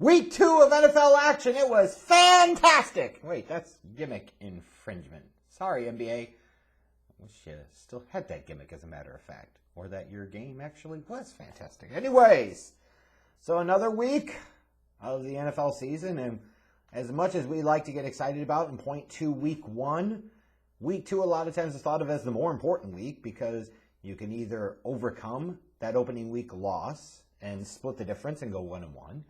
Week 2 of NFL action. It was fantastic. Wait, that's gimmick infringement. Sorry, NBA. I wish you still had that gimmick, as a matter of fact. Or that your game actually was fantastic. Anyways, so another week of the NFL season. And as much as we like to get excited about and point to week 1, week 2 a lot of times is thought of as the more important week because you can either overcome that opening week loss and split the difference and go 1-1.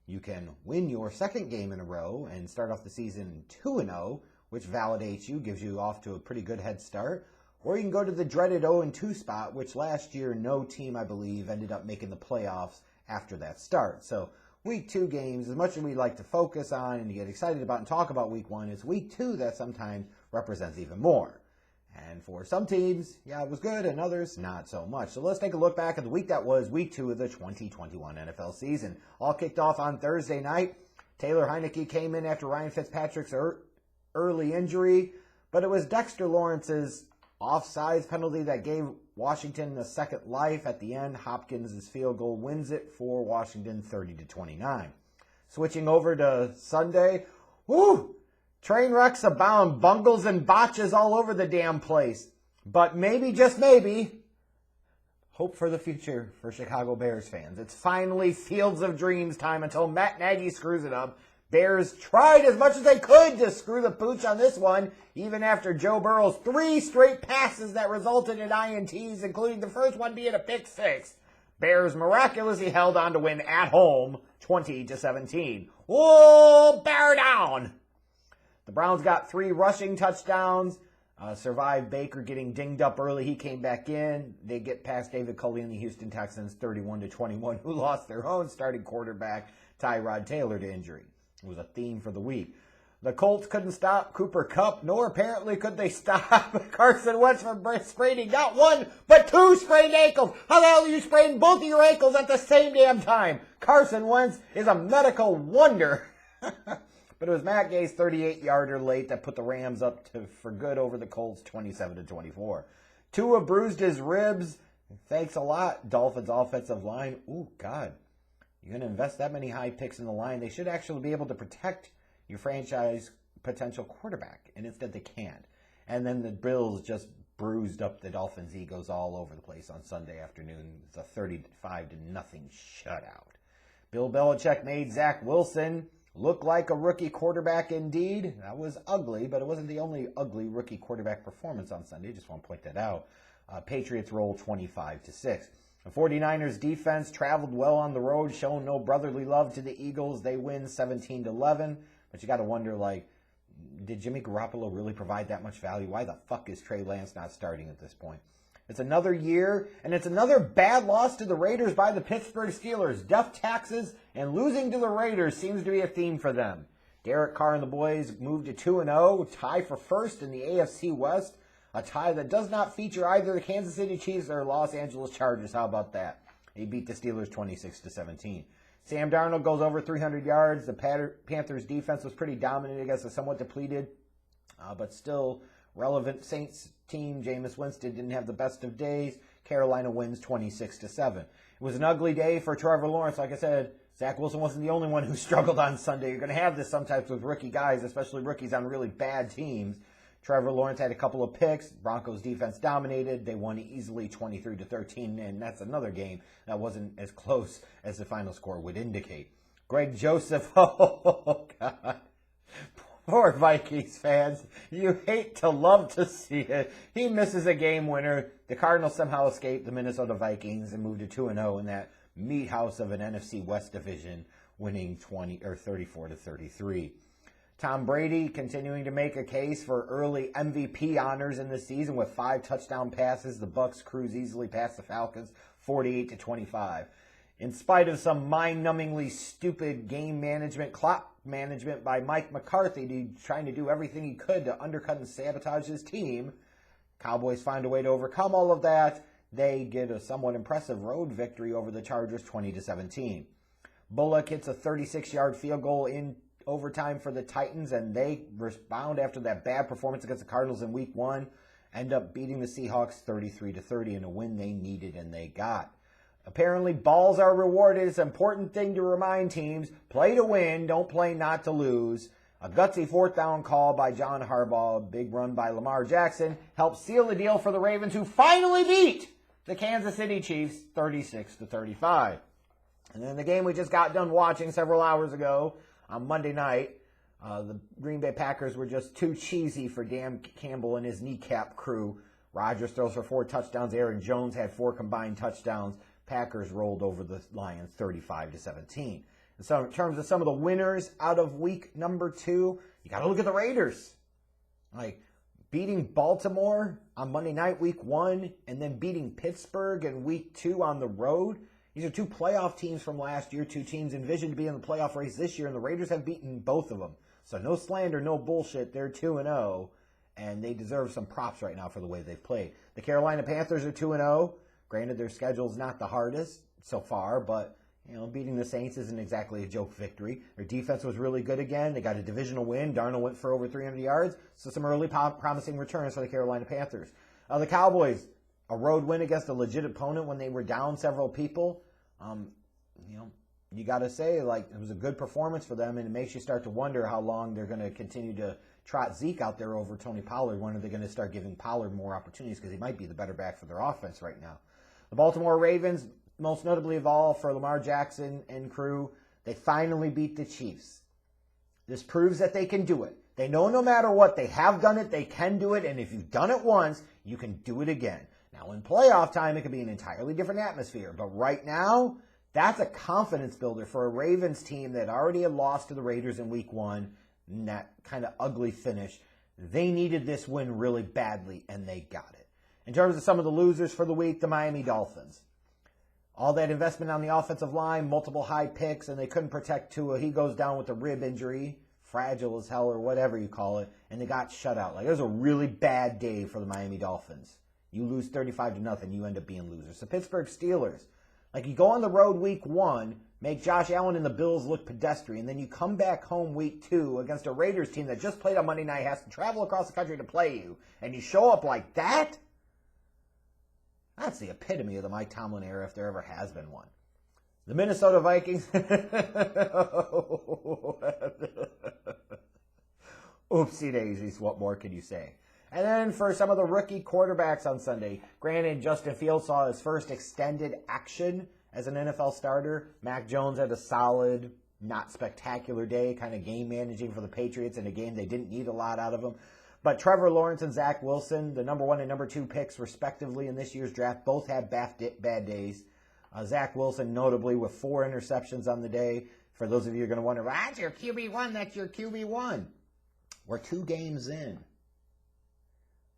You can win your second game in a row and start off the season 2-0, which validates you, gives you off to a pretty good head start. Or you can go to the dreaded 0-2 spot, which last year no team, I believe, ended up making the playoffs after that start. So week 2 games, as much as we like to focus on and get excited about and talk about week 1, it's week 2 that sometimes represents even more. And for some teams, yeah, it was good, and others, not so much. So let's take a look back at the week that was week 2 of the 2021 NFL season. All kicked off on Thursday night. Taylor Heinicke came in after Ryan Fitzpatrick's early injury, but it was Dexter Lawrence's offsides penalty that gave Washington a second life. At the end, Hopkins' field goal wins it for Washington 30-29. Switching over to Sunday, woo! Train wrecks abound, bungles and botches all over the damn place. But maybe, just maybe, hope for the future for Chicago Bears fans. It's finally Fields of Dreams time until Matt Nagy screws it up. Bears tried as much as they could to screw the pooch on this one, even after Joe Burrow's 3 straight passes that resulted in INTs, including the first one being a pick 6. Bears miraculously held on to win at home 20-17. Whoa, bear down! The Browns got 3 rushing touchdowns, survived Baker getting dinged up early. He came back in. They get past David Culley and the Houston Texans 31-21, who lost their own starting quarterback, Tyrod Taylor, to injury. It was a theme for the week. The Colts couldn't stop Cooper Kupp, nor apparently could they stop Carson Wentz from spraining not 1, but 2 sprained ankles. How the hell do you sprain both of your ankles at the same damn time? Carson Wentz is a medical wonder. But it was Matt Gay's 38-yarder late that put the Rams up for good over the Colts 27-24. Tua bruised his ribs. Thanks a lot, Dolphins offensive line. Ooh, God. You're going to invest that many high picks in the line. They should actually be able to protect your franchise potential quarterback, and instead they can't. And then the Bills just bruised up the Dolphins' egos all over the place on Sunday afternoon. It's a 35-0 shutout. Bill Belichick made Zach Wilson look like a rookie quarterback indeed. That was ugly, but it wasn't the only ugly rookie quarterback performance on Sunday. Just want to point that out. Patriots roll 25-6. The 49ers defense traveled well on the road, showing no brotherly love to the Eagles. They win 17-11. But you got to wonder, did Jimmy Garoppolo really provide that much value? Why the fuck is Trey Lance not starting at this point? It's another year, and it's another bad loss to the Raiders by the Pittsburgh Steelers. Death taxes and losing to the Raiders seems to be a theme for them. Derek Carr and the boys moved to 2-0, tie for first in the AFC West, a tie that does not feature either the Kansas City Chiefs or Los Angeles Chargers. How about that? They beat the Steelers 26-17. Sam Darnold goes over 300 yards. The Panthers defense was pretty dominant against a somewhat depleted, but still relevant Saints team. Jameis Winston didn't have the best of days. Carolina wins 26-7. It was an ugly day for Trevor Lawrence. Like I said, Zach Wilson wasn't the only one who struggled on Sunday. You're going to have this sometimes with rookie guys, especially rookies on really bad teams. Trevor Lawrence had a couple of picks. Broncos defense dominated. They won easily 23-13, and that's another game that wasn't as close as the final score would indicate. Greg Joseph, oh, God. Poor Vikings fans. You hate to love to see it. He misses a game winner. The Cardinals somehow escaped the Minnesota Vikings and moved to 2-0 in that meat house of an NFC West division, winning 34-33. Tom Brady continuing to make a case for early MVP honors in the season with 5 touchdown passes. The Bucs cruise easily past the Falcons 48-25. In spite of some mind-numbingly stupid game management, clock management by Mike McCarthy trying to do everything he could to undercut and sabotage his team, Cowboys find a way to overcome all of that. They get a somewhat impressive road victory over the Chargers 20-17. Bullock hits a 36-yard field goal in overtime for the Titans, and they rebound after that bad performance against the Cardinals in Week 1, end up beating the Seahawks 33-30 in a win they needed and they got. Apparently, balls are rewarded. It's an important thing to remind teams. Play to win, don't play not to lose. A gutsy fourth down call by John Harbaugh, a big run by Lamar Jackson, helped seal the deal for the Ravens, who finally beat the Kansas City Chiefs 36-35. And then the game we just got done watching several hours ago on Monday night, the Green Bay Packers were just too cheesy for Dan Campbell and his kneecap crew. Rodgers throws for 4 touchdowns. Aaron Jones had 4 combined touchdowns. Packers rolled over the Lions 35-17. And so in terms of some of the winners out of week number 2, you got to look at the Raiders. Like beating Baltimore on Monday night, week 1, and then beating Pittsburgh in week 2 on the road. These are 2 playoff teams from last year, 2 teams envisioned to be in the playoff race this year, and the Raiders have beaten both of them. So no slander, no bullshit. They're 2-0, and they deserve some props right now for the way they've played. The Carolina Panthers are 2-0. Granted, their schedule's not the hardest so far, but beating the Saints isn't exactly a joke victory. Their defense was really good again. They got a divisional win. Darnold went for over 300 yards, so some early promising returns for the Carolina Panthers. The Cowboys, a road win against a legit opponent when they were down several people. You got to say, it was a good performance for them, and it makes you start to wonder how long they're going to continue to trot Zeke out there over Tony Pollard. When are they going to start giving Pollard more opportunities, because he might be the better back for their offense right now. The Baltimore Ravens, most notably of all for Lamar Jackson and crew, they finally beat the Chiefs. This proves that they can do it. They know no matter what, they have done it, they can do it, and if you've done it once, you can do it again. Now, in playoff time, it could be an entirely different atmosphere, but right now, that's a confidence builder for a Ravens team that already had lost to the Raiders in week 1, in that kind of ugly finish. They needed this win really badly, and they got it. In terms of some of the losers for the week, the Miami Dolphins. All that investment on the offensive line, multiple high picks, and they couldn't protect Tua. He goes down with a rib injury, fragile as hell or whatever you call it, and they got shut out. It was a really bad day for the Miami Dolphins. You lose 35-0, you end up being losers. The Pittsburgh Steelers. You go on the road week 1, make Josh Allen and the Bills look pedestrian, then you come back home week 2 against a Raiders team that just played on Monday night, has to travel across the country to play you, and you show up like that? That's the epitome of the Mike Tomlin era if there ever has been one. The Minnesota Vikings. Oopsie daisies, what more can you say? And then for some of the rookie quarterbacks on Sunday, granted, Justin Fields saw his first extended action as an NFL starter. Mac Jones had a solid, not spectacular day, kind of game managing for the Patriots in a game they didn't need a lot out of him. But Trevor Lawrence and Zach Wilson, the number 1 and number 2 picks respectively in this year's draft, both had bad days. Zach Wilson notably with 4 interceptions on the day. For those of you who are going to wonder, well, that's your QB1, that's your QB1. We're 2 games in.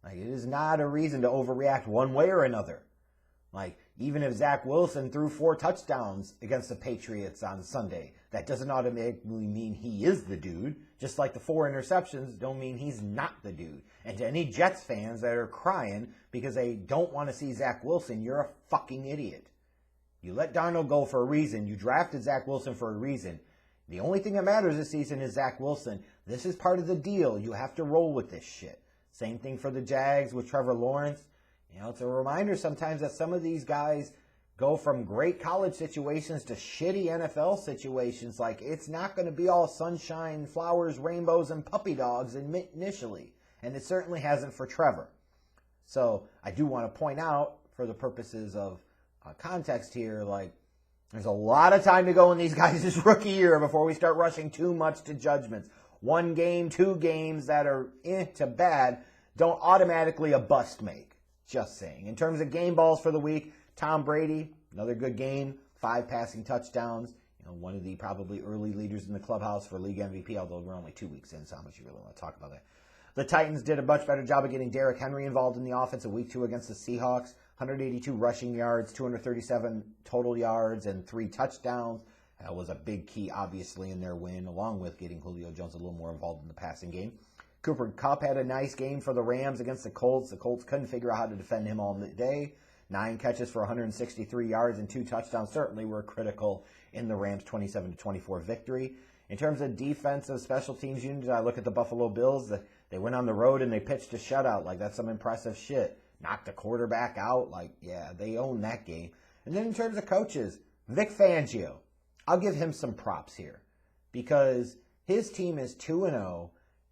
It is not a reason to overreact one way or another. Even if Zach Wilson threw 4 touchdowns against the Patriots on Sunday, that doesn't automatically mean he is the dude. Just like the 4 interceptions don't mean he's not the dude. And to any Jets fans that are crying because they don't want to see Zach Wilson, you're a fucking idiot. You let Darnold go for a reason. You drafted Zach Wilson for a reason. The only thing that matters this season is Zach Wilson. This is part of the deal. You have to roll with this shit. Same thing for the Jags with Trevor Lawrence. It's a reminder sometimes that some of these guys go from great college situations to shitty NFL situations. It's not going to be all sunshine, flowers, rainbows, and puppy dogs initially. And it certainly hasn't for Trevor. So I do want to point out, for the purposes of context here, there's a lot of time to go in these guys' rookie year before we start rushing too much to judgments. 1 game, 2 games that are to bad don't automatically a bust make. Just saying. In terms of game balls for the week, Tom Brady, another good game, 5 passing touchdowns. One of the probably early leaders in the clubhouse for league MVP, although we're only 2 weeks in, so how much you really want to talk about that. The Titans did a much better job of getting Derrick Henry involved in the offense in week 2 against the Seahawks. 182 rushing yards, 237 total yards, and 3 touchdowns. That was a big key, obviously, in their win, along with getting Julio Jones a little more involved in the passing game. Cooper Kupp had a nice game for the Rams against the Colts. The Colts couldn't figure out how to defend him all day. 9 catches for 163 yards and 2 touchdowns certainly were critical in the Rams' 27-24 victory. In terms of defensive special teams units, I look at the Buffalo Bills. They went on the road and they pitched a shutout. That's some impressive shit. Knocked the quarterback out. Yeah, they own that game. And then in terms of coaches, Vic Fangio, I'll give him some props here because his team is 2-0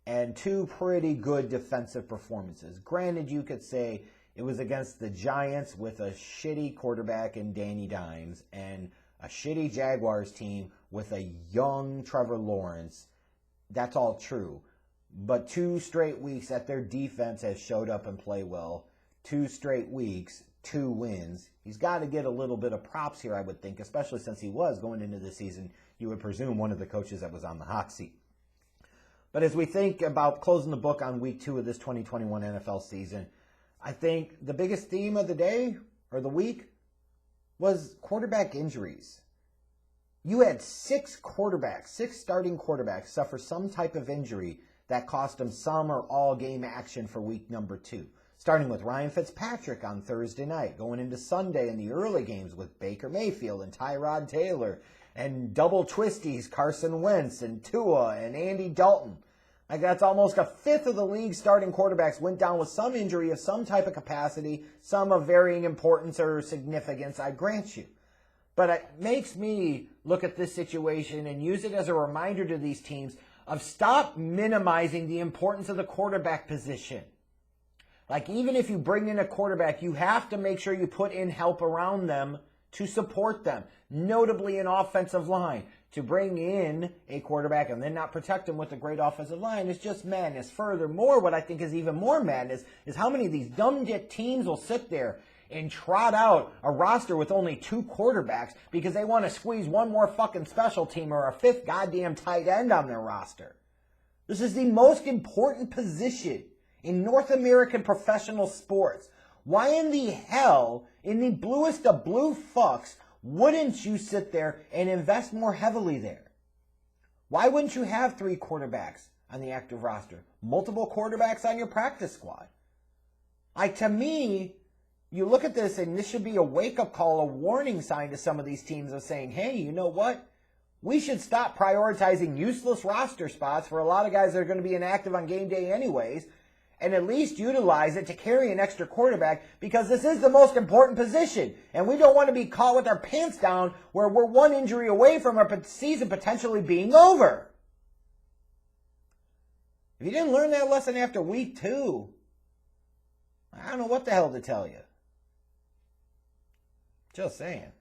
and two pretty good defensive performances. Granted, you could say it was against the Giants with a shitty quarterback in Danny Dimes and a shitty Jaguars team with a young Trevor Lawrence. That's all true. But 2 straight weeks that their defense has showed up and played well. 2 straight weeks, 2 wins. He's got to get a little bit of props here, I would think, especially since he was going into the season, you would presume, one of the coaches that was on the hot seat. But as we think about closing the book on week 2 of this 2021 NFL season, I think the biggest theme of the day or the week was quarterback injuries. You had 6 starting quarterbacks suffer some type of injury that cost them some or all game action for week number 2. Starting with Ryan Fitzpatrick on Thursday night, going into Sunday in the early games with Baker Mayfield and Tyrod Taylor, and double twisties Carson Wentz and Tua and Andy Dalton. Like that's almost a fifth of the league's starting quarterbacks went down with some injury of some type of capacity, some of varying importance or significance, I grant you. But it makes me look at this situation and use it as a reminder to these teams of stop minimizing the importance of the quarterback position. Like even if you bring in a quarterback, you have to make sure you put in help around them to support them, notably an offensive line. To bring in a quarterback and then not protect him with a great offensive line is just madness. Furthermore, what I think is even more madness is how many of these dumb dick teams will sit there and trot out a roster with only 2 quarterbacks because they want to squeeze one more fucking special team or a 5th goddamn tight end on their roster. This is the most important position in North American professional sports. Why in the hell, in the bluest of blue fucks, wouldn't you sit there and invest more heavily there? Why wouldn't you have 3 quarterbacks on the active roster? Multiple quarterbacks on your practice squad? Like, to me, you look at this and this should be a wake-up call, a warning sign to some of these teams of saying, hey, you know what? We should stop prioritizing useless roster spots for a lot of guys that are going to be inactive on game day anyways, and at least utilize it to carry an extra quarterback because this is the most important position. And we don't want to be caught with our pants down where we're 1 injury away from our season potentially being over. If you didn't learn that lesson after week 2, I don't know what the hell to tell you. Just saying.